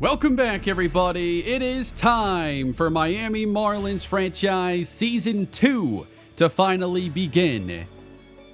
Welcome back, everybody. It is time for Miami Marlins franchise Season 2 to finally begin.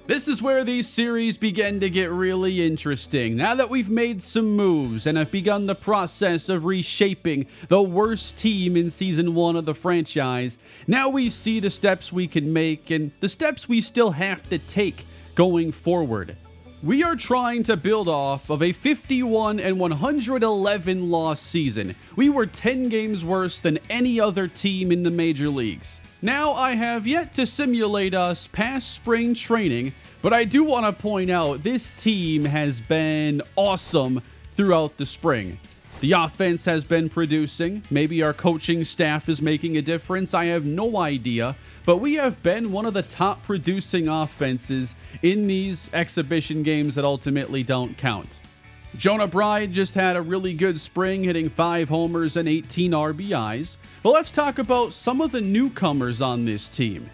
This is where these series begin to get really interesting. Now that we've made some moves and have begun the process of reshaping the worst team in Season 1 of the franchise, now we see the steps we can make and the steps we still have to take going forward. We are trying to build off of a 51 and 111 loss season. We were 10 games worse than any other team in the major leagues. Now, I have yet to simulate us past spring training, but I do want to point out this team has been awesome throughout the spring. The offense has been producing. Maybe our coaching staff is making a difference. I have no idea. But we have been one of the top producing offenses in these exhibition games that ultimately don't count. Jonah Bride just had a really good spring, hitting 5 homers and 18 RBIs. But let's talk about some of the newcomers on this team.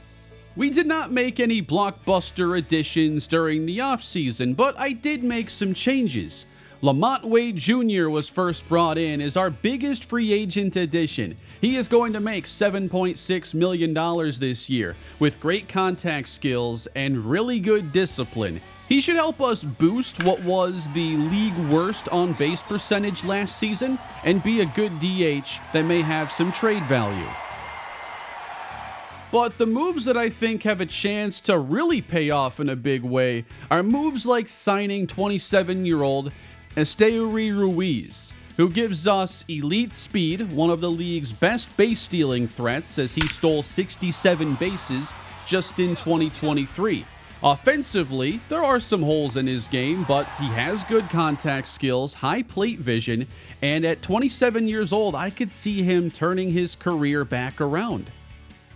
We did not make any blockbuster additions during the offseason, but I did make some changes. Lamont Wade Jr. was first brought in as our biggest free agent addition. He is going to make $7.6 million this year with great contact skills and really good discipline. He should help us boost what was the league worst on base percentage last season and be a good DH that may have some trade value. But the moves that I think have a chance to really pay off in a big way are moves like signing 27-year-old Esteury Ruiz, who gives us elite speed, one of the league's best base stealing threats as he stole 67 bases just in 2023. Offensively, there are some holes in his game, but he has good contact skills, high plate vision, and at 27 years old, I could see him turning his career back around.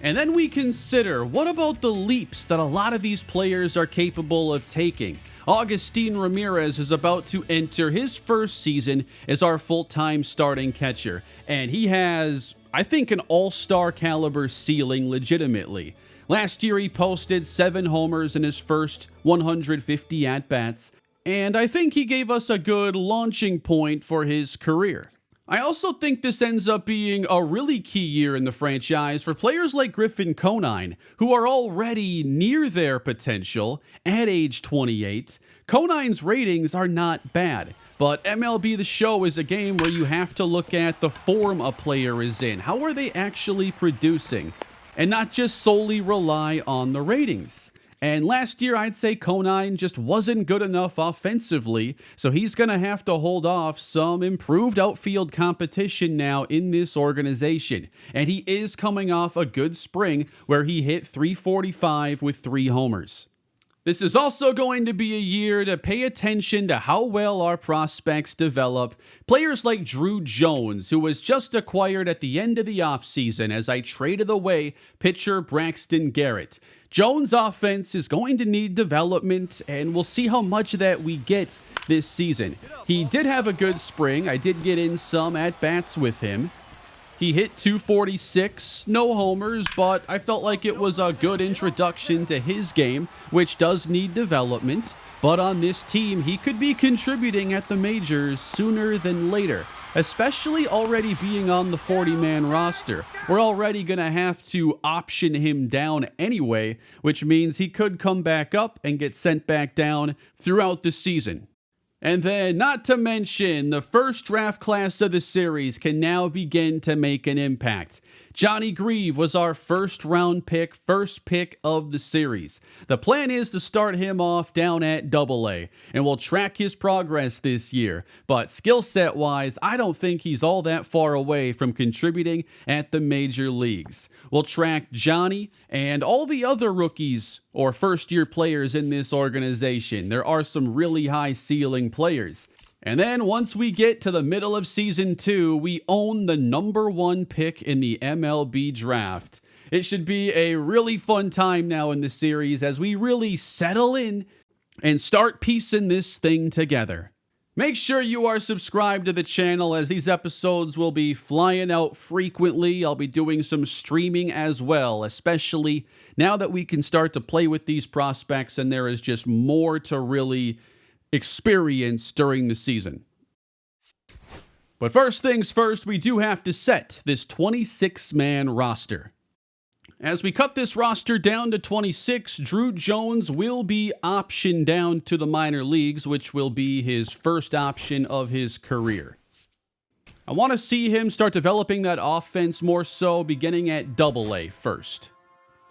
And then we consider, what about the leaps that a lot of these players are capable of taking? Agustin Ramirez is about to enter his first season as our full-time starting catcher, and he has, I think, an all-star caliber ceiling legitimately. Last year he posted 7 homers in his first 150 at-bats, and I think he gave us a good launching point for his career. I also think this ends up being a really key year in the franchise for players like Griffin Conine, who are already near their potential at age 28. Conine's ratings are not bad, but MLB The Show is a game where you have to look at the form a player is in. How are they actually producing? And not just solely rely on the ratings. And last year, I'd say Conine just wasn't good enough offensively, so he's going to have to hold off some improved outfield competition now in this organization. And he is coming off a good spring where he hit .345 with 3 homers. This is also going to be a year to pay attention to how well our prospects develop. Players like Drew Jones, who was just acquired at the end of the offseason as I traded away pitcher Braxton Garrett. Jones' offense is going to need development, and we'll see how much of that we get this season. He did have a good spring. I did get in some at-bats with him. He hit .246, no homers, but I felt like it was a good introduction to his game, which does need development. But on this team, he could be contributing at the majors sooner than later, especially already being on the 40-man roster. We're already going to have to option him down anyway, which means he could come back up and get sent back down throughout the season. And then, not to mention, the first draft class of the series can now begin to make an impact. Johnny Grieve was our first pick of the series. The plan is to start him off down at AA, and we'll track his progress this year. But skill set wise, I don't think he's all that far away from contributing at the major leagues. We'll track Johnny and all the other rookies or first year players in this organization. There are some really high ceiling players. And then once we get to the middle of Season 2, we own the number 1 pick in the MLB draft. It should be a really fun time now in the series as we really settle in and start piecing this thing together. Make sure you are subscribed to the channel as these episodes will be flying out frequently. I'll be doing some streaming as well, especially now that we can start to play with these prospects and there is just more to really experience during the season. But first things first, we do have to set this 26-man roster. As we cut this roster down to 26, Drew Jones will be optioned down to the minor leagues, which will be his first option of his career. I want to see him start developing that offense more so, beginning at Double-A first.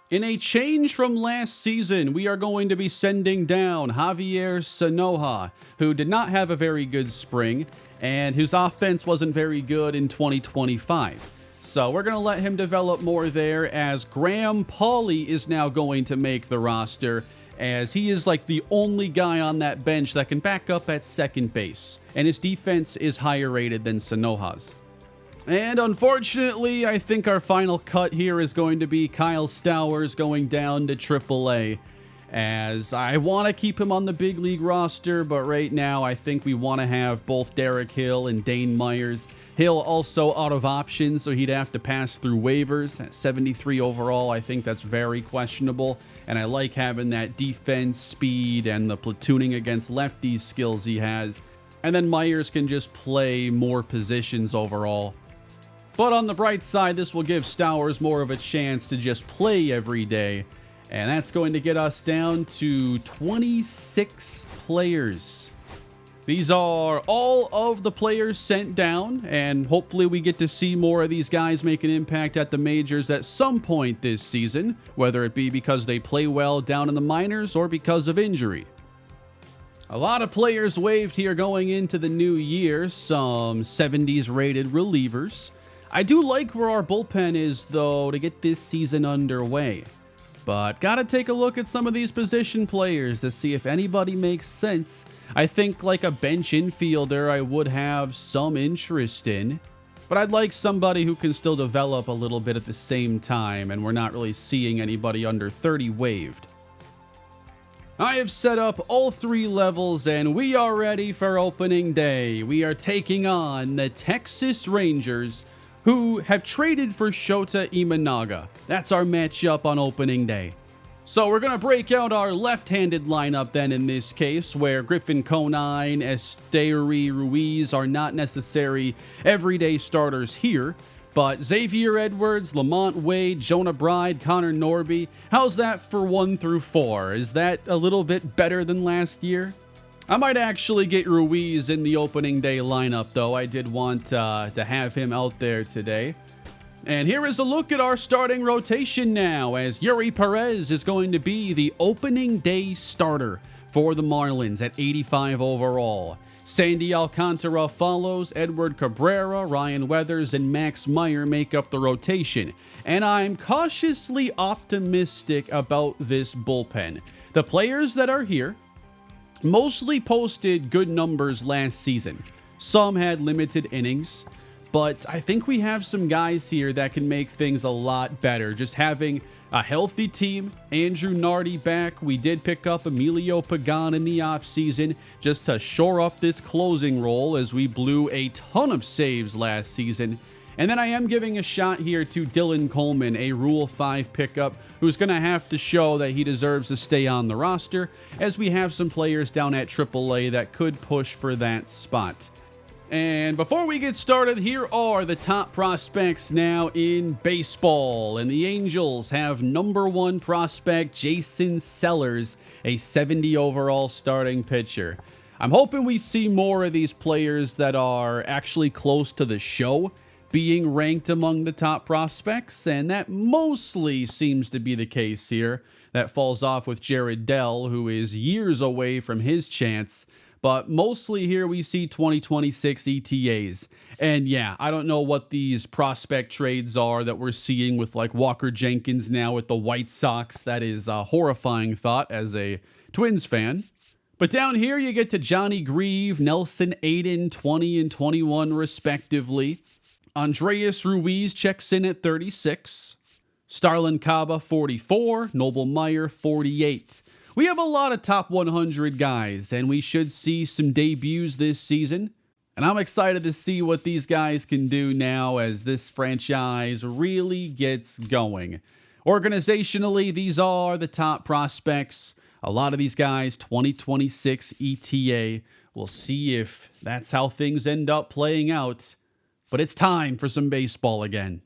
In a change from last season, we are going to be sending down Javier Sanoja, who did not have a very good spring, and whose offense wasn't very good in 2025. So we're going to let him develop more there, as Graham Pauley is now going to make the roster, as he is like the only guy on that bench that can back up at second base, and his defense is higher rated than Sanoja's. And unfortunately, I think our final cut here is going to be Kyle Stowers going down to AAA, as I want to keep him on the big league roster, but right now I think we want to have both Derek Hill and Dane Myers. Hill also out of options, so he'd have to pass through waivers. At 73 overall, I think that's very questionable, and I like having that defense, speed, and the platooning against lefties skills he has. And then Myers can just play more positions overall. But on the bright side, this will give Stowers more of a chance to just play every day. And that's going to get us down to 26 players. These are all of the players sent down, and hopefully we get to see more of these guys make an impact at the majors at some point this season, whether it be because they play well down in the minors or because of injury. A lot of players waived here going into the new year, some 70s rated relievers. I do like where our bullpen is, though, to get this season underway. But gotta take a look at some of these position players to see if anybody makes sense. I think like a bench infielder I would have some interest in. But I'd like somebody who can still develop a little bit at the same time, and we're not really seeing anybody under 30 waived. I have set up all 3 levels, and we are ready for opening day. We are taking on the Texas Rangers, who have traded for Shota Imanaga. That's our matchup on opening day. So we're going to break out our left-handed lineup then in this case, where Griffin Conine, Esteury Ruiz are not necessary everyday starters here, but Xavier Edwards, Lamont Wade, Jonah Bride, Connor Norby. How's that for 1 through 4? Is that a little bit better than last year? I might actually get Ruiz in the opening day lineup, though. I did want to have him out there today. And here is a look at our starting rotation now, as Yuri Perez is going to be the opening day starter for the Marlins at 85 overall. Sandy Alcantara follows, Edward Cabrera, Ryan Weathers, and Max Meyer make up the rotation. And I'm cautiously optimistic about this bullpen. The players that are here mostly posted good numbers last season. Some had limited innings, but I think we have some guys here that can make things a lot better. Just having a healthy team, Andrew Nardi back. We did pick up Emilio Pagan in the offseason just to shore up this closing role, as we blew a ton of saves last season. And then I am giving a shot here to Dylan Coleman, a Rule 5 pickup, who's going to have to show that he deserves to stay on the roster, as we have some players down at AAA that could push for that spot. And before we get started, here are the top prospects now in baseball. And the Angels have number 1 prospect Jason Sellers, a 70 overall starting pitcher. I'm hoping we see more of these players that are actually close to the show being ranked among the top prospects, and that mostly seems to be the case here. That falls off with Jared Dell, who is years away from his chance, but mostly here we see 2026 ETAs. And yeah, I don't know what these prospect trades are that we're seeing with like Walker Jenkins now with the White Sox. That is a horrifying thought as a Twins fan. But down here you get to Johnny Grieve, Nelson Aiden, 20 and 21 respectively. Andreas Ruiz checks in at 36. Starlin Caba, 44. Noble Meyer, 48. We have a lot of top 100 guys, and we should see some debuts this season. And I'm excited to see what these guys can do now as this franchise really gets going. Organizationally, these are the top prospects. A lot of these guys, 2026 ETA. We'll see if that's how things end up playing out. But it's time for some baseball again.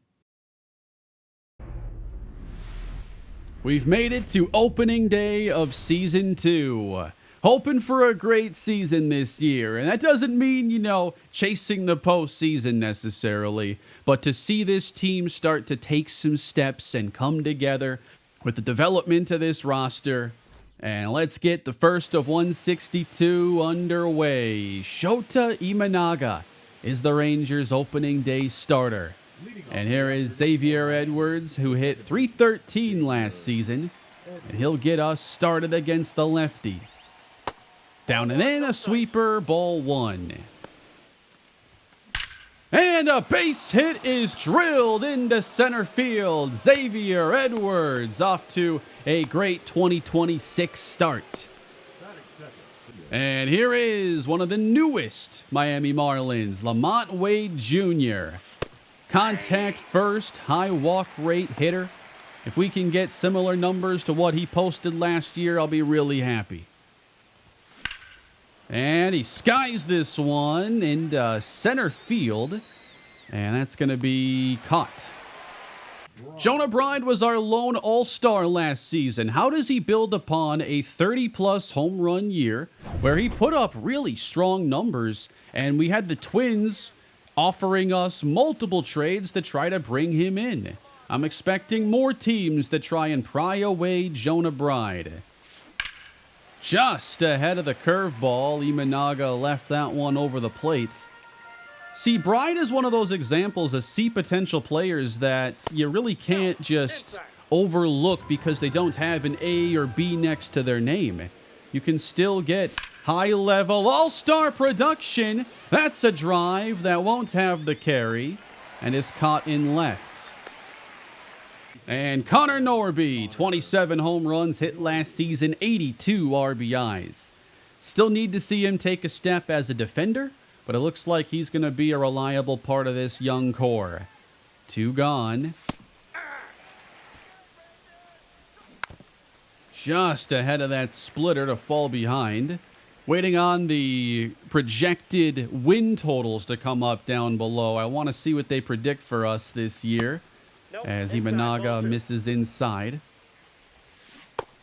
We've made it to opening day of Season 2. Hoping for a great season this year. And that doesn't mean, chasing the postseason necessarily. But to see this team start to take some steps and come together with the development of this roster. And let's get the first of 162 underway. Shota Imanaga is the Rangers' opening day starter. And here is Xavier Edwards, who hit .313 last season. And he'll get us started against the lefty. Down and in, a sweeper, ball 1. And a base hit is drilled into center field. Xavier Edwards off to a great 2026 start. And here is one of the newest Miami Marlins, Lamont Wade Jr. Contact first, high walk rate hitter. If we can get similar numbers to what he posted last year, I'll be really happy. And he skies this one into center field. And that's going to be caught. Jonah Bride was our lone all-star last season. How does he build upon a 30-plus home run year where he put up really strong numbers? And we had the Twins offering us multiple trades to try to bring him in. I'm expecting more teams to try and pry away Jonah Bride. Just ahead of the curveball, Imanaga left that one over the plate. See, Bride is one of those examples of potential players that you really can't just overlook because they don't have an A or B next to their name. You can still get high-level all-star production. That's a drive that won't have the carry and is caught in left. And Connor Norby, 27 home runs hit last season, 82 RBIs. Still need to see him take a step as a defender, but it looks like he's going to be a reliable part of this young core. 2 gone. Just ahead of that splitter to fall behind. Waiting on the projected win totals to come up down below. I want to see what they predict for us this year. As Imanaga misses inside.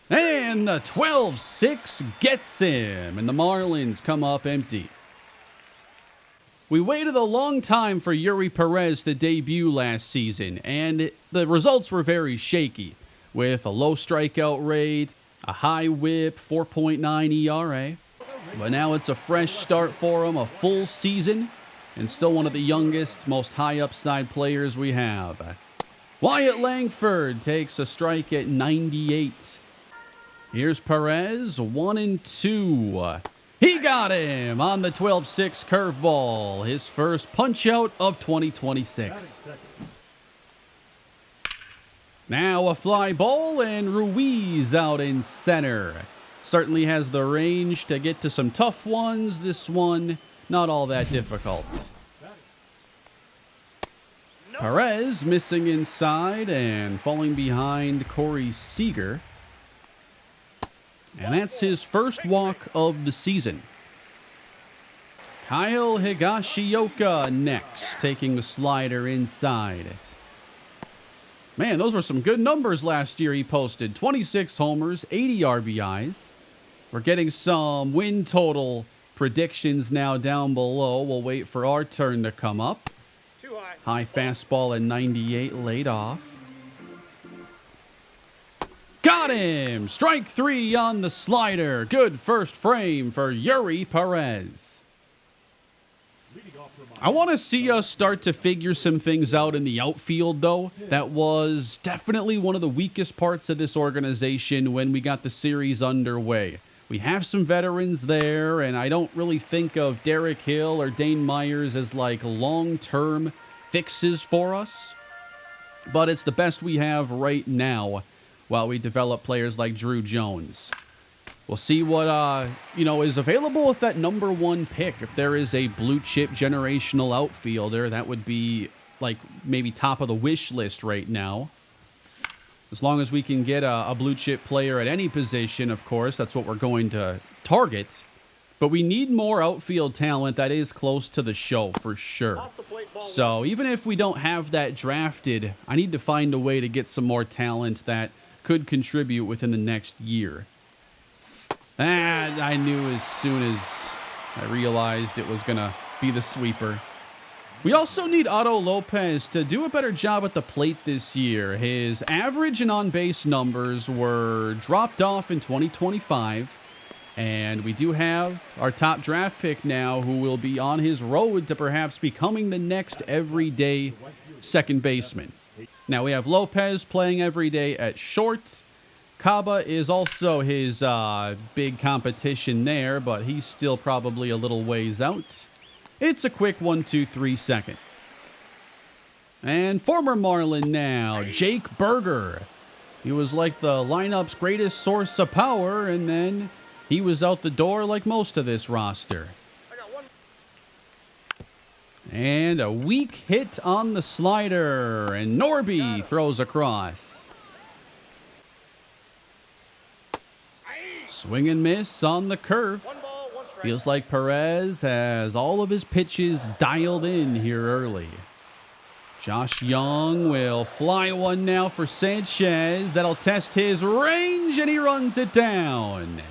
And the 12-6 gets him. And the Marlins come up empty. We waited a long time for Yuri Perez to debut last season. And the results were very shaky. With a low strikeout rate, a high whip, 4.9 ERA. But now it's a fresh start for him. A full season. And still one of the youngest, most high upside players we have. Wyatt Langford takes a strike at 98. Here's Perez, 1-2. He got him on the 12-6 curveball. His first punch-out of 2026. Now a fly ball and Ruiz out in center. Certainly has the range to get to some tough ones. This one, not all that difficult. Perez missing inside and falling behind Corey Seager. And that's his first walk of the season. Kyle Higashioka next, taking the slider inside. Man, those were some good numbers last year he posted. 26 homers, 80 RBIs. We're getting some win total predictions now down below. We'll wait for our turn to come up. High fastball at 98, laid off. Got him! Strike 3 on the slider. Good first frame for Yuri Perez. I want to see us start to figure some things out in the outfield, though. That was definitely one of the weakest parts of this organization when we got the series underway. We have some veterans there, and I don't really think of Derek Hill or Dane Myers as like long-term fixes for us, but it's the best we have right now while we develop players like Drew Jones. We'll see what is available with that number 1 pick. If there is a blue chip generational outfielder, that would be like maybe top of the wish list right now. As long as we can get a blue chip player at any position, of course, that's what we're going to target. But we need more outfield talent that is close to the show for sure. So even if we don't have that drafted, I need to find a way to get some more talent that could contribute within the next year. And I knew as soon as I realized it was going to be the sweeper. We also need Otto Lopez to do a better job at the plate this year. His average and on-base numbers were dropped off in 2025. And we do have our top draft pick now who will be on his road to perhaps becoming the next everyday second baseman. Now we have Lopez playing every day at short. Kaba is also his big competition there, but he's still probably a little ways out. It's a quick 1-2-3 second. And former Marlin now, Jake Berger. He was like the lineup's greatest source of power, and then he was out the door like most of this roster. And a weak hit on the slider, and Norby throws across. Swing and miss on the curve. Feels like Perez has all of his pitches dialed in here early. Josh Young will fly one now for Sanchez. That'll test his range, and he runs it down.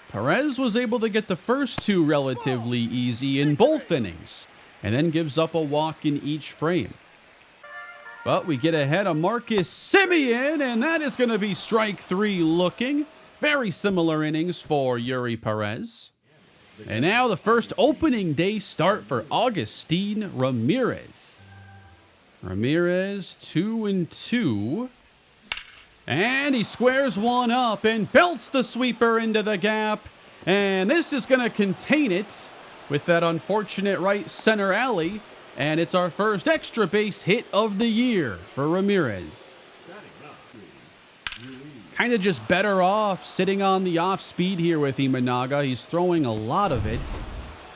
Perez was able to get the first two relatively easy in both innings, and then gives up a walk in each frame. But we get ahead of Marcus Semien, and that is going to be strike three looking. Very similar innings for Yuri Perez. And now the first opening day start for Augustin Ramirez. Ramirez 2-2. And he squares one up and belts the sweeper into the gap. And this is going to contain it with that unfortunate right center alley. And it's our first extra base hit of the year for Ramirez. Kind of just better off sitting on the off speed here with Imanaga. He's throwing a lot of it.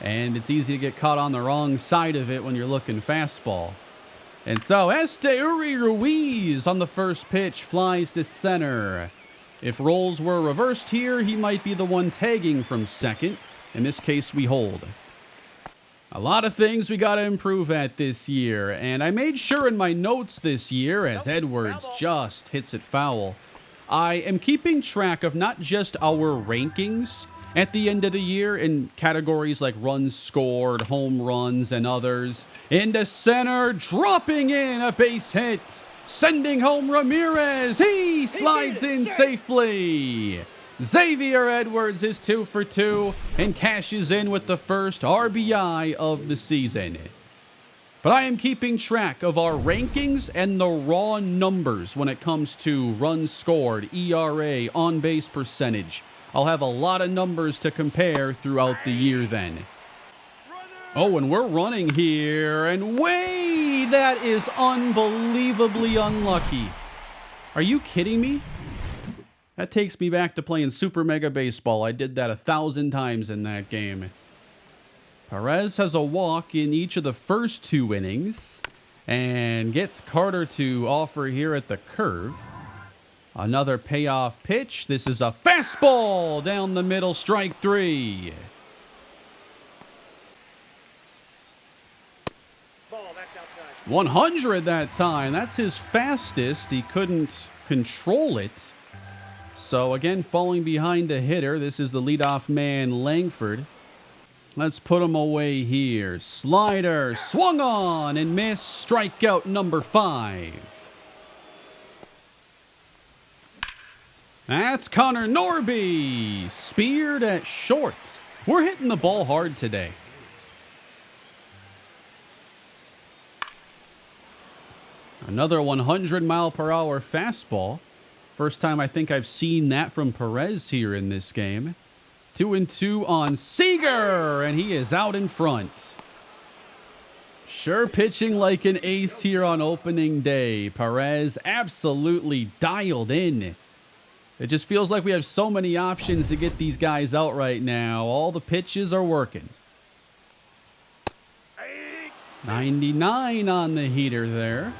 And it's easy to get caught on the wrong side of it when you're looking fastball. And so Esteury Ruiz on the first pitch flies to center. If roles were reversed here, he might be the one tagging from second. In this case, we hold. A lot of things we got to improve at this year. And I made sure in my notes this year, as Edwards just hits it foul, I am keeping track of not just our rankings at the end of the year in categories like runs scored, home runs, and others. Into center, dropping in a base hit, sending home Ramirez. He slides in safely. Xavier Edwards is 2 for 2 and cashes in with the first RBI of the season. But I am keeping track of our rankings and the raw numbers when it comes to runs scored, ERA, on-base percentage. I'll have a lot of numbers to compare throughout the year then. Oh, and we're running here, and way, that is unbelievably unlucky. Are you kidding me? That takes me back to playing Super Mega Baseball. I did that 1,000 times in that game. Perez has a walk in each of the first 2 innings and gets Carter to offer here at the curve. Another payoff pitch. This is a fastball down the middle, strike 3. 100 that time. That's his fastest. He couldn't control it. So again, falling behind a hitter. This is the leadoff man, Langford. Let's put him away here. Slider, swung on and missed. Strikeout number 5. That's Connor Norby, speared at short. We're hitting the ball hard today. Another 100-mile-per-hour fastball. First time I think I've seen that from Perez here in this game. 2-2 on Seager, and he is out in front. Sure pitching like an ace here on opening day. Perez absolutely dialed in. It just feels like we have so many options to get these guys out right now. All the pitches are working. 99 on the heater there.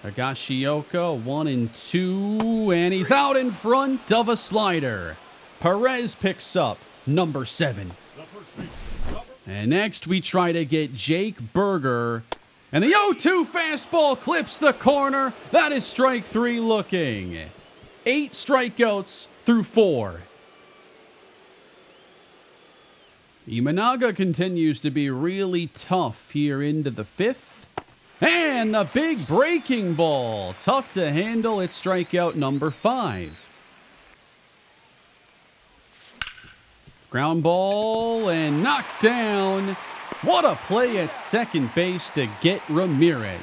Higashioka 1-2, and he's out in front of a slider. Perez picks up number 7. And next we try to get Jake Berger. And the 0-2 fastball clips the corner. That is strike 3 looking. 8 strikeouts through 4. Imanaga continues to be really tough here into the 5th. And the big breaking ball. Tough to handle. It's strikeout number 5. Ground ball and knocked down. What a play at second base to get Ramirez.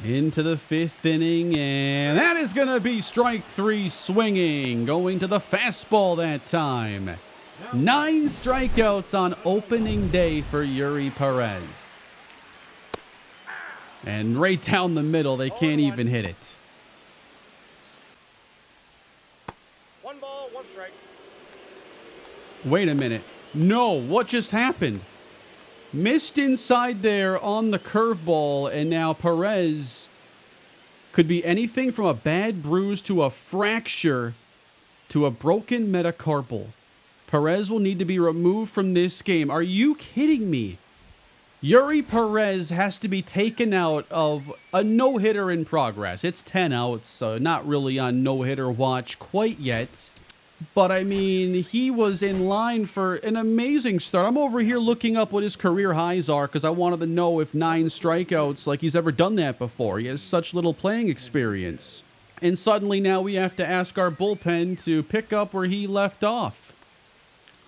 Into the 5th inning, and that is going to be strike 3 swinging. Going to the fastball that time. 9 strikeouts on opening day for Yuri Perez. And right down the middle, they can't even hit it. 1 ball, 1 strike. Wait a minute. No, what just happened? Missed inside there on the curveball, and now Perez could be anything from a bad bruise to a fracture to a broken metacarpal. Perez will need to be removed from this game. Are you kidding me? Yuri Perez has to be taken out of a no-hitter in progress. It's 10 outs, so not really on no-hitter watch quite yet. But, I mean, he was in line for an amazing start. I'm over here looking up what his career highs are because I wanted to know if 9 strikeouts, like he's ever done that before. He has such little playing experience. And suddenly now we have to ask our bullpen to pick up where he left off.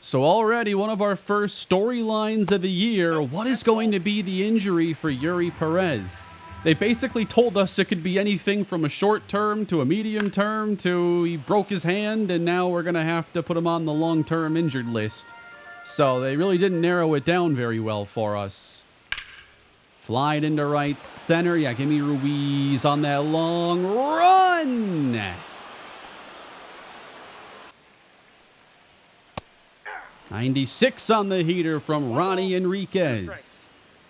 So already one of our first storylines of the year, what is going to be the injury for Yuri Perez? They basically told us it could be anything from a short term to a medium term to he broke his hand and now we're going to have to put him on the long-term injured list. So they really didn't narrow it down very well for us. Flied into right center. Yeah, give me Ruiz on that long run. '96 on the heater from Ronnie Enriquez.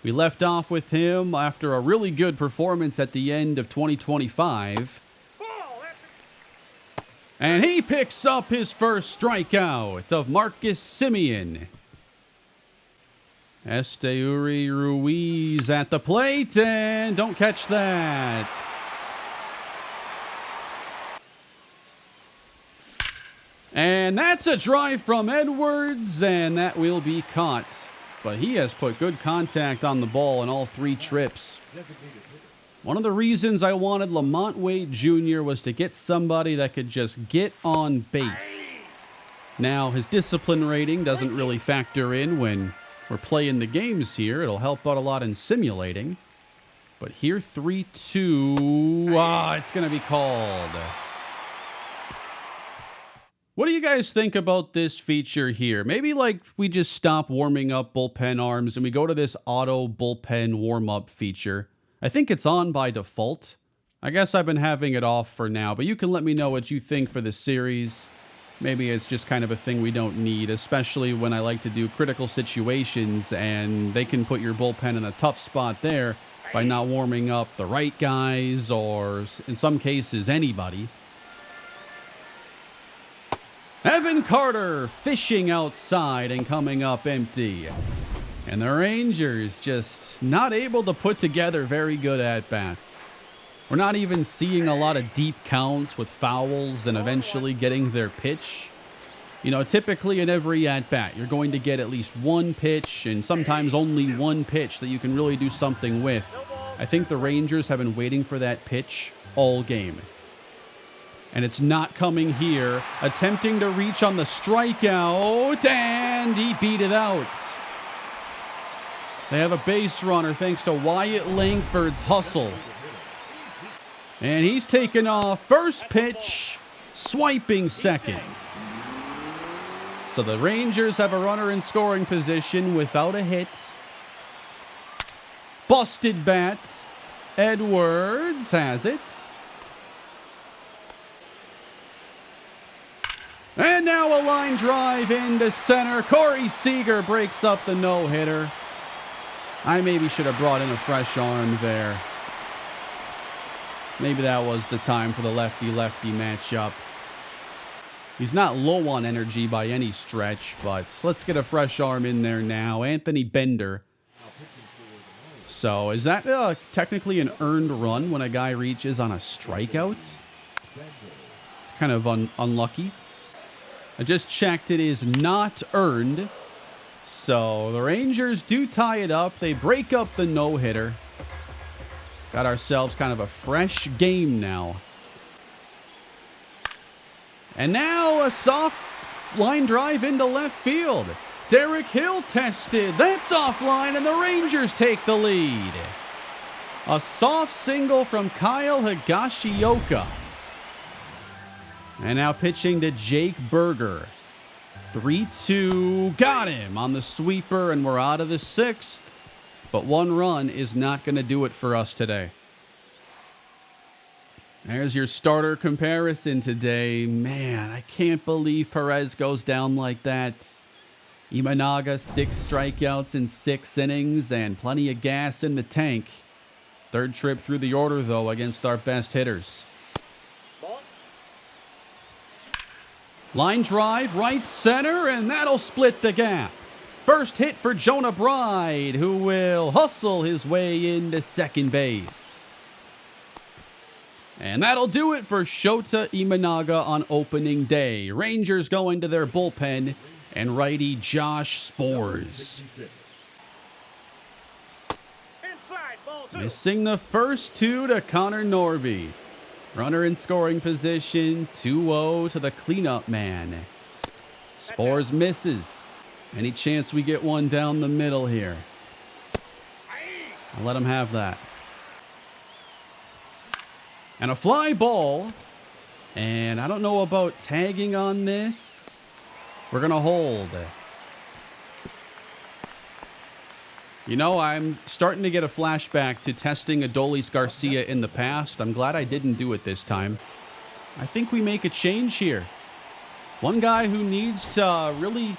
We left off with him after a really good performance at the end of 2025. And he picks up his first strikeout of Marcus Semien. Esteuri Ruiz at the plate, and don't catch that. And that's a drive from Edwards, and that will be caught. But he has put good contact on the ball in all 3 trips. One of the reasons I wanted Lamont Wade Jr. was to get somebody that could just get on base. Now, his discipline rating doesn't really factor in when we're playing the games here. It'll help out a lot in simulating. But here, 3-2. It's going to be called. What do you guys think about this feature here? Maybe like we just stop warming up bullpen arms and we go to this auto bullpen warm-up feature. I think it's on by default. I guess I've been having it off for now, but you can let me know what you think for the series. Maybe it's just kind of a thing we don't need, especially when I like to do critical situations and they can put your bullpen in a tough spot there by not warming up the right guys or, in some cases, anybody. Evan Carter fishing outside and coming up empty. And the Rangers just not able to put together very good at-bats. We're not even seeing a lot of deep counts with fouls and eventually getting their pitch. You know, typically in every at-bat, you're going to get at least one pitch and sometimes only one pitch that you can really do something with. I think the Rangers have been waiting for that pitch all game. And it's not coming here. Attempting to reach on the strikeout, and he beat it out. They have a base runner thanks to Wyatt Langford's hustle. And he's taken off first pitch, swiping second. So the Rangers have a runner in scoring position without a hit. Busted bat. Edwards has it. And now a line drive into center. Corey Seager breaks up the no-hitter. I maybe should have brought in a fresh arm there. Maybe that was the time for the lefty-lefty matchup. He's not low on energy by any stretch, but let's get a fresh arm in there now. Anthony Bender. So is that technically an earned run when a guy reaches on a strikeout? It's kind of unlucky. I just checked, it is not earned. So the Rangers do tie it up. They break up the no-hitter. Got ourselves kind of a fresh game now. And now a soft line drive into left field. Derek Hill tested. That's offline, and the Rangers take the lead. A soft single from Kyle Higashioka. And now pitching to Jake Berger. 3-2. Got him on the sweeper, and we're out of the 6th. But one run is not going to do it for us today. There's your starter comparison today. Man, I can't believe Perez goes down like that. Imanaga, 6 strikeouts in 6 innings and plenty of gas in the tank. Third trip through the order, though, against our best hitters. Line drive, right center, and that'll split the gap. First hit for Jonah Bride, who will hustle his way into second base. And that'll do it for Shota Imanaga on opening day. Rangers go into their bullpen, and righty Josh Spores. Missing the first 2 to Connor Norby. Runner in scoring position, 2-0 to the cleanup man. Spores misses. Any chance we get one down the middle here? I'll let him have that. And a fly ball. And I don't know about tagging on this. We're going to hold. You know, I'm starting to get a flashback to testing Adolis Garcia in the past. I'm glad I didn't do it this time. I think we make a change here. One guy who needs to really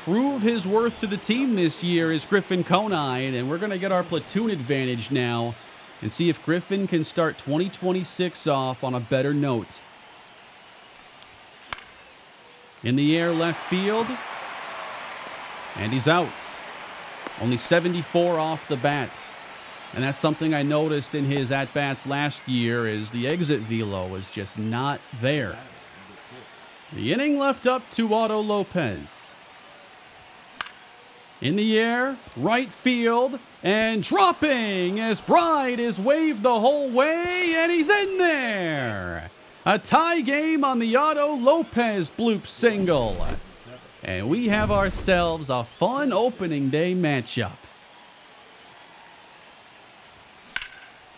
prove his worth to the team this year is Griffin Conine, and we're going to get our platoon advantage now and see if Griffin can start 2026 off on a better note. In the air, left field, and he's out. Only 74 off the bat. And that's something I noticed in his at-bats last year is the exit velo is just not there. The inning left up to Otto Lopez. In the air, right field, and dropping as Bride is waved the whole way, and he's in there. A tie game on the Otto Lopez bloop single. And we have ourselves a fun opening day matchup.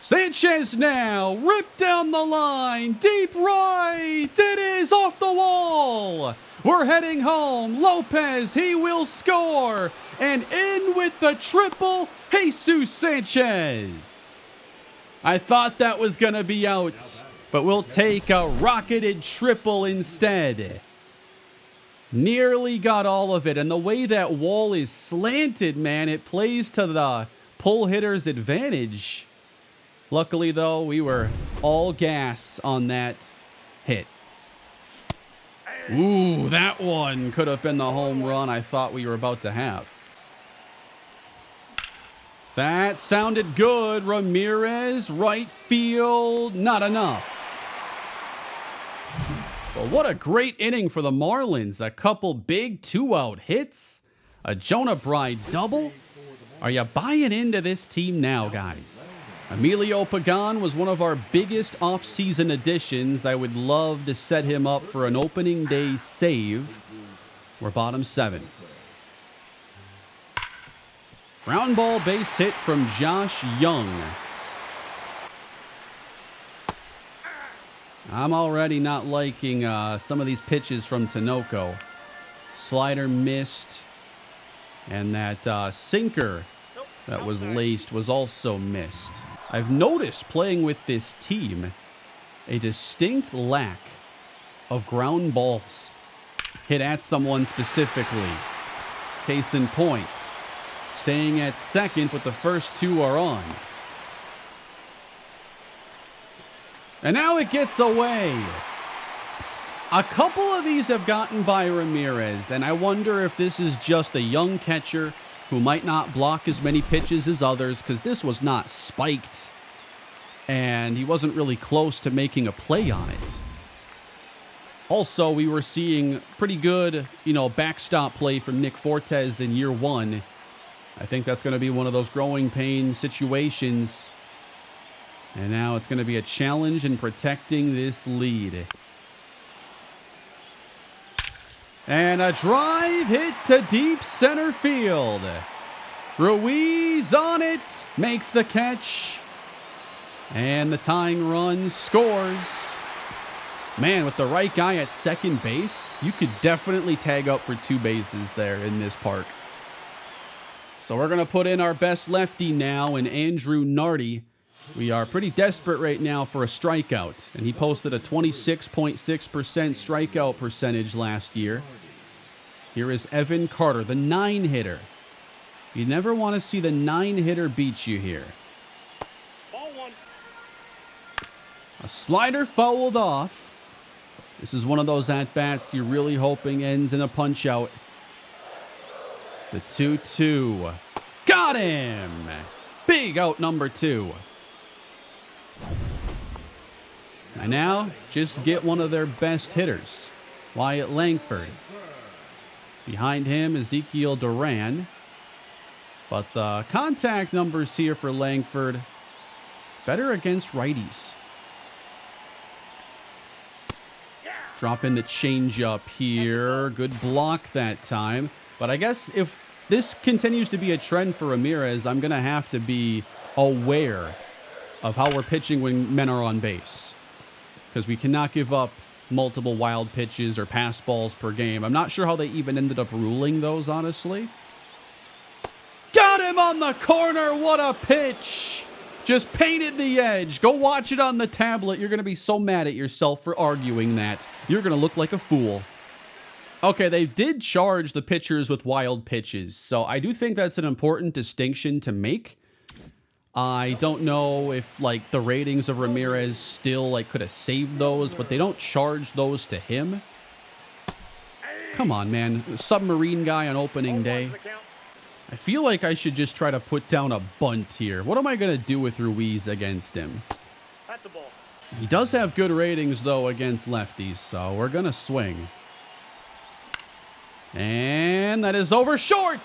Sanchez now, ripped down the line, deep right, it is off the wall. We're heading home, Lopez, he will score, and in with the triple, Jesus Sanchez. I thought that was gonna be out, but we'll take a rocketed triple instead. Nearly got all of it, and the way that wall is slanted, man, it plays to the pull hitter's advantage. Luckily, though, we were all gas on that hit. Ooh, that one could have been the home run I thought we were about to have. That sounded good. Ramirez, right field, not enough. Well, what a great inning for the Marlins. A couple big 2-out hits. A Jonah Bride double. Are you buying into this team now, guys? Emilio Pagan was one of our biggest off-season additions. I would love to set him up for an opening day save. We're bottom 7. Ground ball base hit from Josh Young. I'm already not liking some of these pitches from Tinoco. Slider missed. And that sinker that was laced was also missed. I've noticed playing with this team a distinct lack of ground balls hit at someone specifically. Case in point, staying at second, but the first 2 are on. And now it gets away. A couple of these have gotten by Ramirez, and I wonder if this is just a young catcher who might not block as many pitches as others, because this was not spiked, and he wasn't really close to making a play on it. Also, we were seeing pretty good, backstop play from Nick Fortes in year one. I think that's going to be one of those growing pain situations. And now it's going to be a challenge in protecting this lead. And a drive hit to deep center field. Ruiz on it, makes the catch. And the tying run scores. Man, with the right guy at second base, you could definitely tag up for 2 bases there in this park. So we're going to put in our best lefty now in Andrew Nardi. We are pretty desperate right now for a strikeout, and he posted a 26.6% strikeout percentage last year. Here is Evan Carter, the 9-hitter. You never want to see the 9-hitter beat you here. Ball 1. A slider fouled off. This is one of those at-bats you're really hoping ends in a punch-out. The 2-2. Got him! Big out number 2. And now, just get one of their best hitters, Wyatt Langford. Behind him, Ezekiel Duran. But the contact numbers here for Langford, better against righties. Drop in the changeup here. Good block that time. But I guess if this continues to be a trend for Ramirez, I'm going to have to be aware of how we're pitching when men are on base. Because we cannot give up multiple wild pitches or pass balls per game. I'm not sure how they even ended up ruling those, honestly. Got him on the corner. What a pitch. Just painted the edge. Go watch it on the tablet. You're going to be so mad at yourself for arguing that. You're going to look like a fool. Okay, they did charge the pitchers with wild pitches, so I do think that's an important distinction to make. I don't know if, the ratings of Ramirez still, could have saved those, but they don't charge those to him. Come on, man. Submarine guy on opening day. I feel like I should just try to put down a bunt here. What am I going to do with Ruiz against him? That's a ball. He does have good ratings, though, against lefties, so we're going to swing. And that is over short.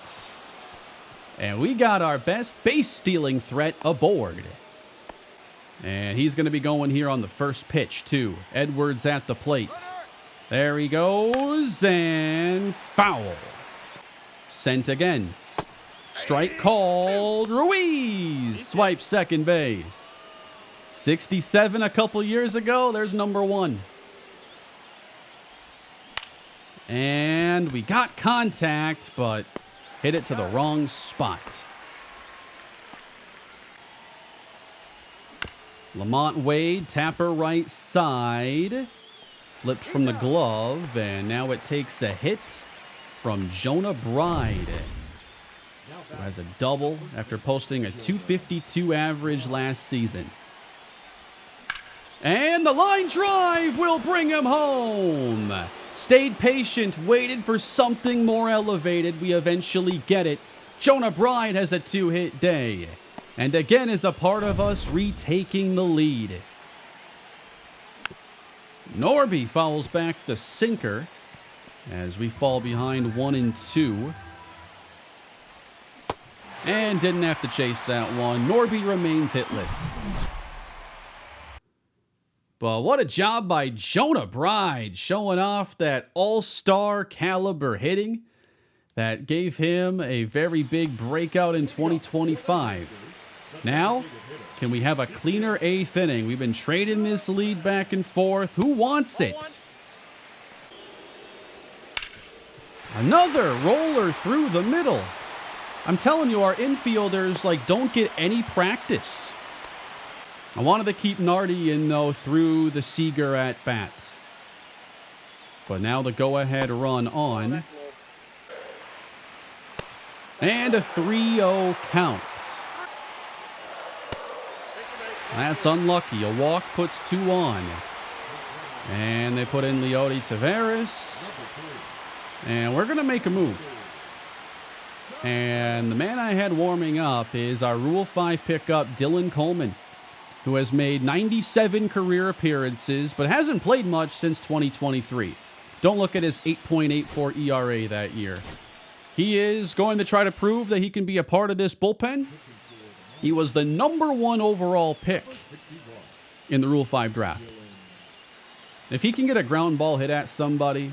And we got our best base-stealing threat aboard. And he's going to be going here on the first pitch, too. Edwards at the plate. There he goes, and foul. Sent again. Strike called. Ruiz swipes second base. 67 a couple years ago. There's number 1. And we got contact, but hit it to the wrong spot. Lamont Wade, tapper right side. Flipped from the glove, and now it takes a hit from Jonah Bride, who has a double after posting a .252 average last season. And the line drive will bring him home. Stayed patient, waited for something more elevated. We eventually get it. Jonah Bride has a 2-hit day. And again is a part of us retaking the lead. Norby fouls back the sinker as we fall behind 1-2. And didn't have to chase that one. Norby remains hitless. But what a job by Jonah Bride, showing off that all-star caliber hitting that gave him a very big breakout in 2025. Now, can we have a cleaner 8th inning? We've been trading this lead back and forth. Who wants it? Another roller through the middle. I'm telling you, our infielders, don't get any practice. I wanted to keep Nardi in, though, through the Seager at-bat. But now the go-ahead run on. And a 3-0 count. That's unlucky. A walk puts 2 on. And they put in Leody Taveras. And we're going to make a move. And the man I had warming up is our Rule 5 pickup, Dylan Coleman, who has made 97 career appearances, but hasn't played much since 2023. Don't look at his 8.84 ERA that year. He is going to try to prove that he can be a part of this bullpen. He was the #1 overall pick in the Rule 5 draft. If he can get a ground ball hit at somebody,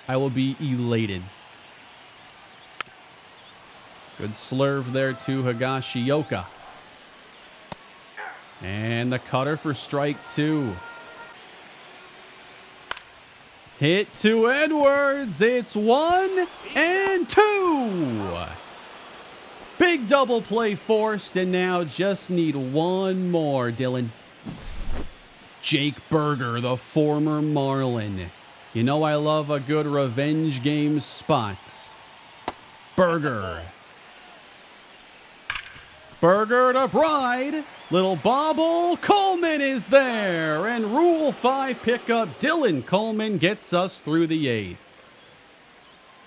I will be elated. Good slurve there to Higashioka. And the cutter for strike 2. Hit to Edwards. It's 1 and 2. Big double play forced, and now just need one more, Dylan. Jake Berger, the former Marlin. You know I love a good revenge game spot. Berger. Berger to Bride. Little bobble. Coleman is there. And Rule 5 pickup Dylan Coleman gets us through the 8th.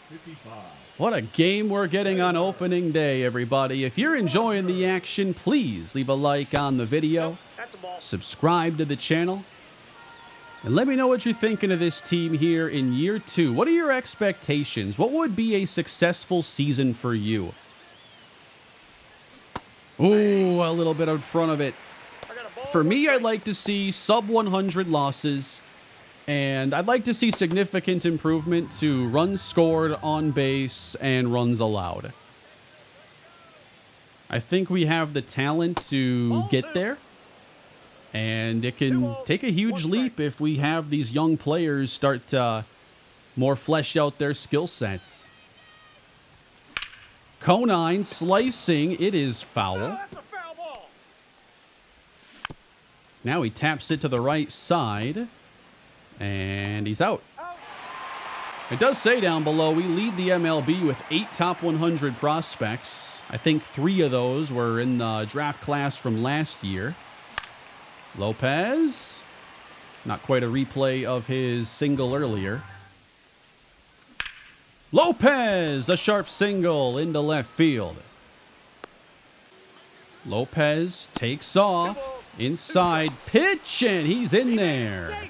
55. What a game we're getting on opening day, everybody. If you're enjoying the action, please leave a like on the video. That's a ball. Subscribe to the channel. And let me know what you're thinking of this team here in year 2. What are your expectations? What would be a successful season for you? Ooh, a little bit in front of it. I got a ball. For me, I'd like to see sub 100 losses. And I'd like to see significant improvement to runs scored, on base, and runs allowed. I think we have the talent to get there. And it can take a huge leap if we have these young players start to more flesh out their skill sets. Conine slicing. It is foul. That's a foul ball. Now he taps it to the right side. And he's out. It does say down below, we lead the MLB with 8 top 100 prospects. I think 3 of those were in the draft class from last year. Lopez. Not quite a replay of his single earlier. Lopez, a sharp single into left field. Lopez takes off. Inside pitch, and he's in there.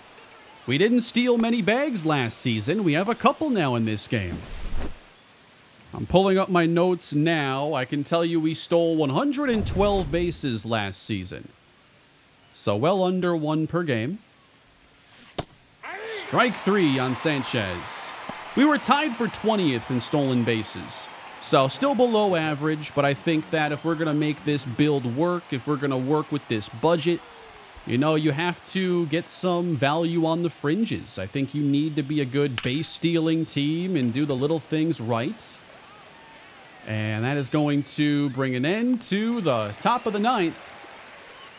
We didn't steal many bags last season. We have a couple now in this game. I'm pulling up my notes now. I can tell you we stole 112 bases last season. So well under 1 per game. Strike 3 on Sanchez. We were tied for 20th in stolen bases. So still below average, but I think that if we're going to make this build work, if we're going to work with this budget, you know, you have to get some value on the fringes. I think you need to be a good base stealing team and do the little things right. And that is going to bring an end to the top of the 9th.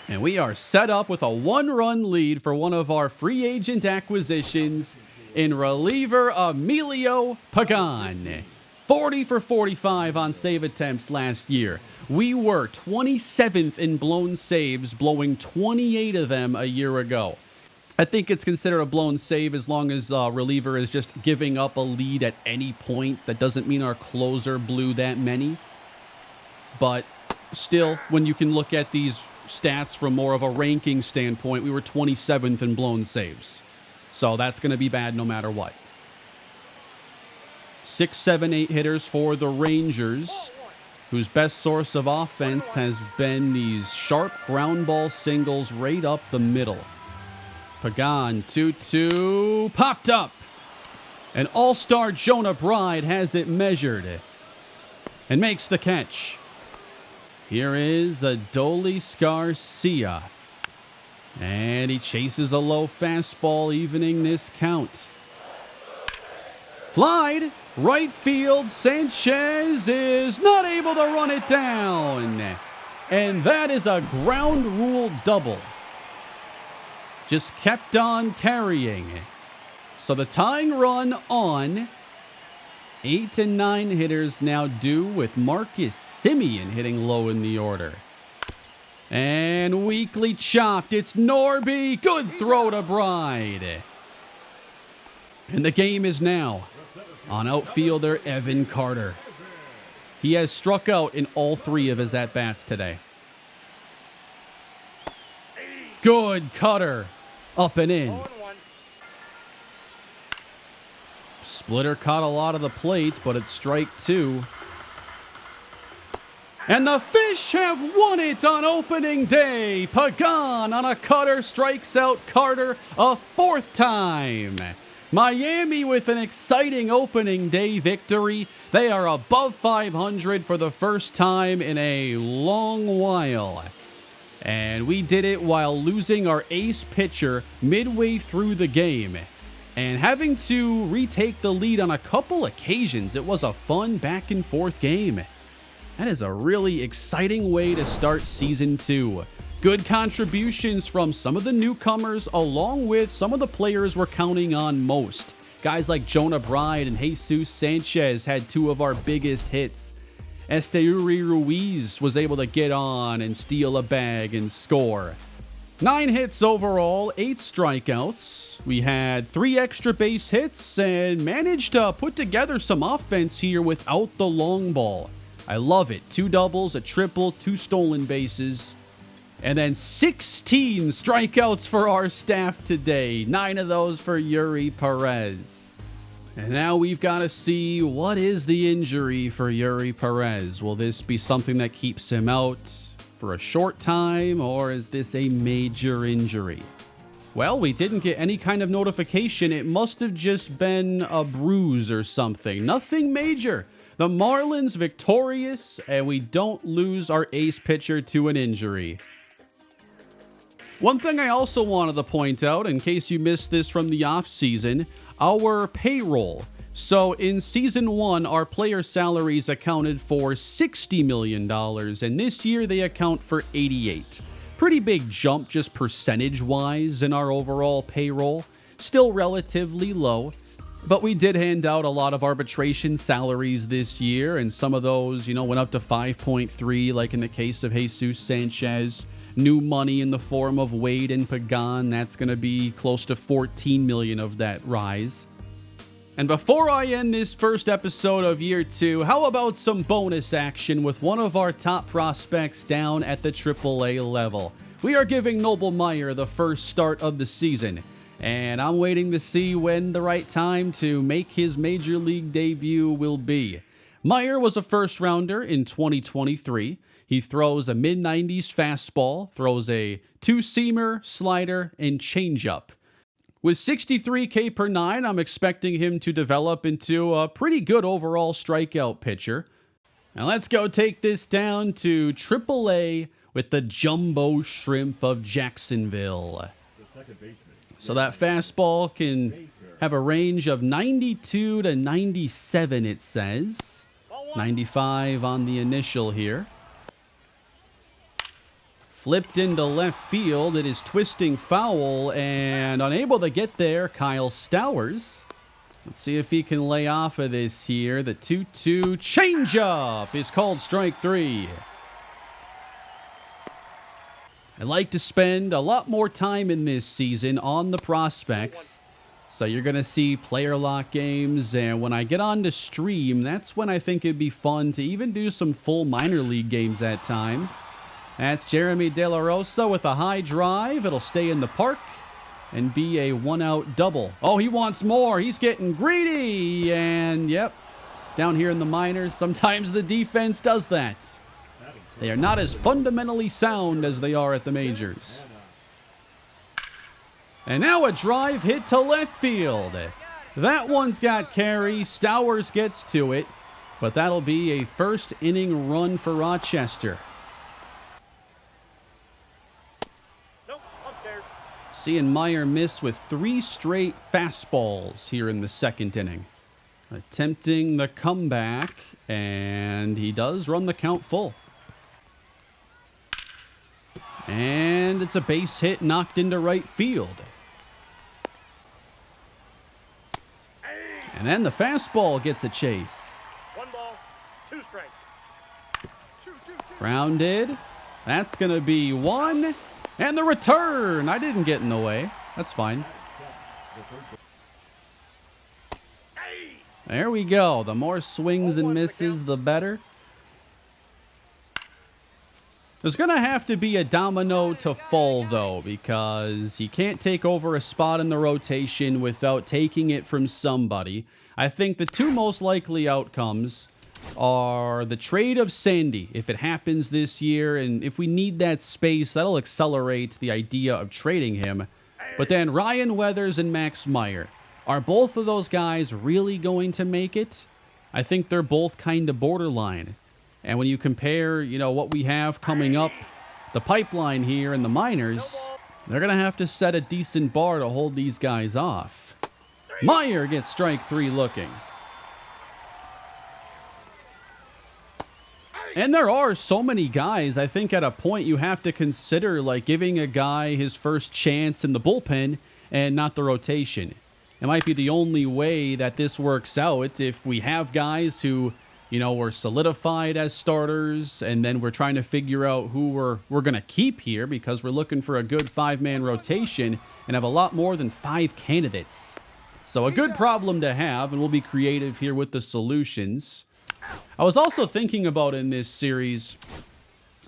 And we are set up with a 1-run lead for one of our free agent acquisitions in reliever Emilio Pagan. 40 for 45 on save attempts last year. We were 27th in blown saves, blowing 28 of them a year ago. I think it's considered a blown save as long as reliever is just giving up a lead at any point. That doesn't mean our closer blew that many. But still, when you can look at these stats from more of a ranking standpoint, we were 27th in blown saves. So that's going to be bad no matter what. 6, 7, 8 hitters for the Rangers, whose best source of offense has been these sharp ground ball singles right up the middle. Pagan, 2-2, popped up. And all-star Jonah Bride has it measured and makes the catch. Here is Adolis Garcia. And he chases a low fastball, evening this count. Flied, right field, Sanchez is not able to run it down. And that is a ground rule double. Just kept on carrying. So the tying run on. 8 and 9 hitters now due with Marcus Semien hitting low in the order. And weakly chopped. It's Norby. Good throw to Bride. And the game is now on outfielder Evan Carter. He has struck out in all 3 of his at-bats today. Good cutter. Up and in. Splitter caught a lot of the plates, but it's strike 2. And the Fish have won it on opening day. Pagan on a cutter strikes out Carter a 4th time. Miami with an exciting opening day victory. They are above 500 for the first time in a long while. And we did it while losing our ace pitcher midway through the game. And having to retake the lead on a couple occasions. It was a fun back and forth game. That is a really exciting way to start Season 2. Good contributions from some of the newcomers, along with some of the players we're counting on most. Guys like Jonah Bride and Jesus Sanchez had 2 of our biggest hits. Esteury Ruiz was able to get on and steal a bag and score. 9 hits overall, 8 strikeouts. We had 3 extra base hits and managed to put together some offense here without the long ball. I love it. 2 doubles, a triple, 2 stolen bases. And then 16 strikeouts for our staff today. 9 of those for Yuri Perez. And now we've got to see, what is the injury for Yuri Perez? Will this be something that keeps him out for a short time, or is this a major injury? Well, we didn't get any kind of notification. It must have just been a bruise or something. Nothing major. The Marlins victorious, and we don't lose our ace pitcher to an injury. One thing I also wanted to point out, in case you missed this from the offseason, our payroll. So in Season 1, our player salaries accounted for $60 million, and this year they account for $88. Pretty big jump just percentage-wise in our overall payroll. Still relatively low. But we did hand out a lot of arbitration salaries this year, and some of those, went up to 5.3, like in the case of Jesus Sanchez. New money in the form of Wade and Pagan, that's going to be close to 14 million of that rise. And before I end this first episode of Year 2, how about some bonus action with one of our top prospects down at the AAA level? We are giving Noble Meyer the first start of the season. And I'm waiting to see when the right time to make his major league debut will be. Meyer was a first rounder in 2023. He throws a mid-90s fastball, throws a 2-seamer, slider, and changeup. With 63 K per 9, I'm expecting him to develop into a pretty good overall strikeout pitcher. Now let's go take this down to AAA with the Jumbo Shrimp of Jacksonville. So that fastball can have a range of 92 to 97, it says. 95 on the initial here. Flipped into left field. It is twisting foul and unable to get there, Kyle Stowers. Let's see if he can lay off of this here. The 2-2 changeup is called strike 3. I like to spend a lot more time in this season on the prospects. So you're going to see player lock games, and when I get on to stream, that's when I think it'd be fun to even do some full minor league games at times. That's Jeremy De La Rosa with a high drive. It'll stay in the park and be a 1-out double. Oh, he wants more. He's getting greedy. And, yep, down here in the minors, sometimes the defense does that. They are not as fundamentally sound as they are at the majors. And now a drive hit to left field. That one's got carry. Stowers gets to it, but that'll be a first inning run for Rochester. Seeing Meyer miss with 3 straight fastballs here in the second inning. Attempting the comeback, and he does run the count full. And it's a base hit knocked into right field. And then the fastball gets a chase. 1 ball, 2 strikes. Grounded. That's going to be one. And the return. I didn't get in the way. That's fine. There we go. The more swings and misses, the better. There's going to have to be a domino to fall, though, because he can't take over a spot in the rotation without taking it from somebody. I think the two most likely outcomes are the trade of Sandy, if it happens this year, and if we need that space, that'll accelerate the idea of trading him. But then Ryan Weathers and Max Meyer. Are both of those guys really going to make it? I think they're both kind of borderline. And when you compare, what we have coming up, the pipeline here and the minors, they're going to have to set a decent bar to hold these guys off. Meyer gets strike 3 looking. And there are so many guys, I think at a point you have to consider like giving a guy his first chance in the bullpen and not the rotation. It might be the only way that this works out if we have guys who, were solidified as starters, and then we're trying to figure out who we're going to keep here because we're looking for a good 5-man rotation and have a lot more than 5 candidates. So a good problem to have, and we'll be creative here with the solutions. I was also thinking about in this series,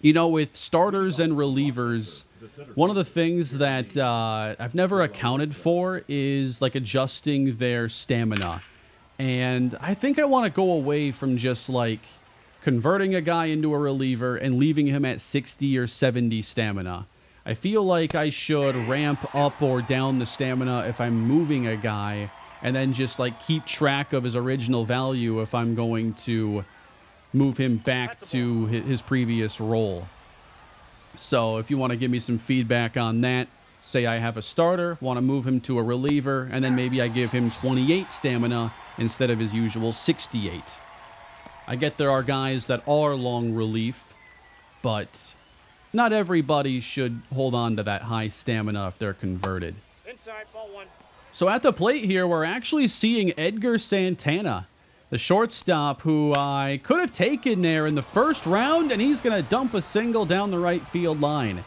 with starters and relievers, one of the things that I've never accounted for is like adjusting their stamina. And I think I want to go away from just like converting a guy into a reliever and leaving him at 60 or 70 stamina. I feel like I should ramp up or down the stamina if I'm moving a guy, and then just like keep track of his original value if I'm going to move him back to his previous role. So if you want to give me some feedback on that, say I have a starter, want to move him to a reliever, and then maybe I give him 28 stamina instead of his usual 68. I get there are guys that are long relief, but not everybody should hold on to that high stamina if they're converted. Inside, ball 1. So at the plate here, we're actually seeing Edgar Santana, the shortstop who I could have taken there in the first round, and he's going to dump a single down the right field line.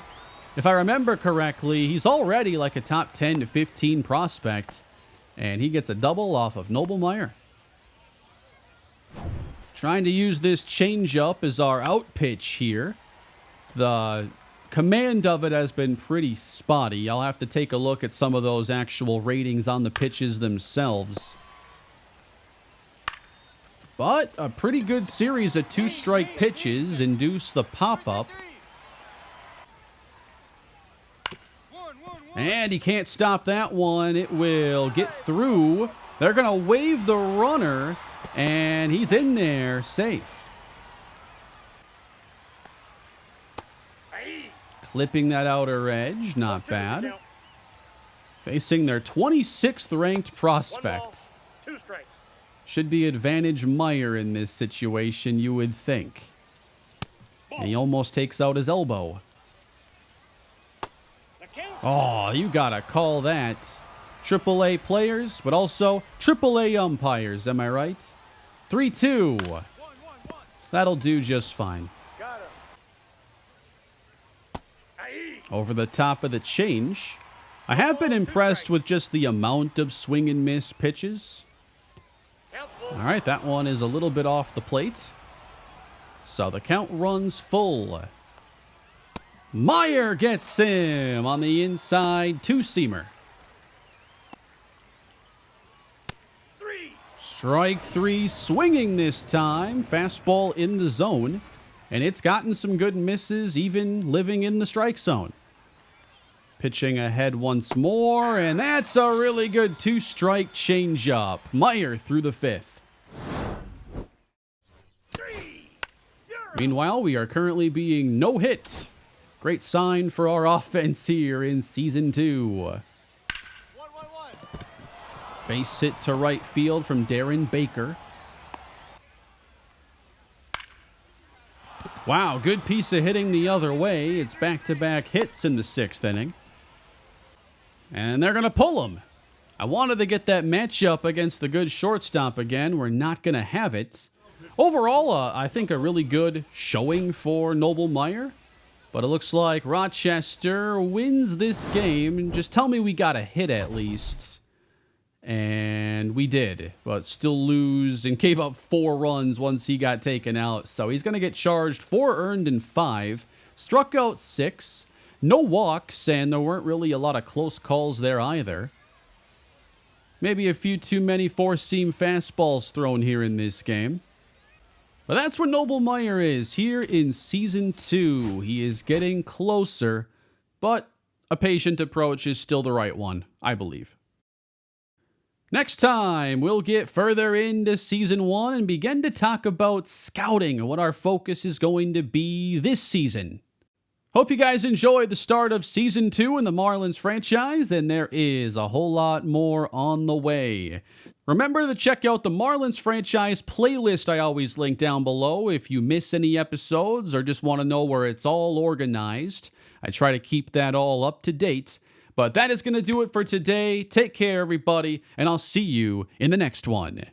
If I remember correctly, he's already like a top 10 to 15 prospect, and he gets a double off of Noble Meyer. Trying to use this changeup as our out pitch here. The command of it has been pretty spotty. I'll have to take a look at some of those actual ratings on the pitches themselves. But a pretty good series of 2-strike pitches induce the pop-up. And he can't stop that one. It will get through. They're going to wave the runner, and he's in there safe. Clipping that outer edge, not bad. Facing their 26th ranked prospect. 2 strikes. Should be advantage Meyer in this situation, you would think. And he almost takes out his elbow. Oh, you gotta call that. AAA players, but also AAA umpires, am I right? 3-2. That'll do just fine. Over the top of the change. I have been impressed with just the amount of swing and miss pitches. All right, that one is a little bit off the plate. So the count runs full. Meyer gets him on the inside, 2-seamer. Strike 3, swinging this time. Fastball in the zone. And it's gotten some good misses, even living in the strike zone. Pitching ahead once more, and that's a really good 2-strike changeup. Meyer through the 5th. Meanwhile, we are currently being no-hit. Great sign for our offense here in Season 2. Base hit to right field from Darren Baker. Wow, good piece of hitting the other way. It's back-to-back hits in the 6th inning. And they're going to pull him. I wanted to get that matchup against the good shortstop again. We're not going to have it. Overall, I think a really good showing for Noble Meyer. But it looks like Rochester wins this game. Just tell me we got a hit at least. And we did, but still lose and gave up 4 runs once he got taken out. So he's going to get charged 4 earned and 5. Struck out 6. No walks, and there weren't really a lot of close calls there either. Maybe a few too many 4-seam fastballs thrown here in this game. But that's where Noble Meyer is here in Season 2. He is getting closer, but a patient approach is still the right one, I believe. Next time, we'll get further into Season 1 and begin to talk about scouting and what our focus is going to be this season. Hope you guys enjoyed the start of Season 2 in the Marlins franchise, and there is a whole lot more on the way. Remember to check out the Marlins franchise playlist I always link down below if you miss any episodes or just want to know where it's all organized. I try to keep that all up to date. But that is going to do it for today. Take care, everybody, and I'll see you in the next one.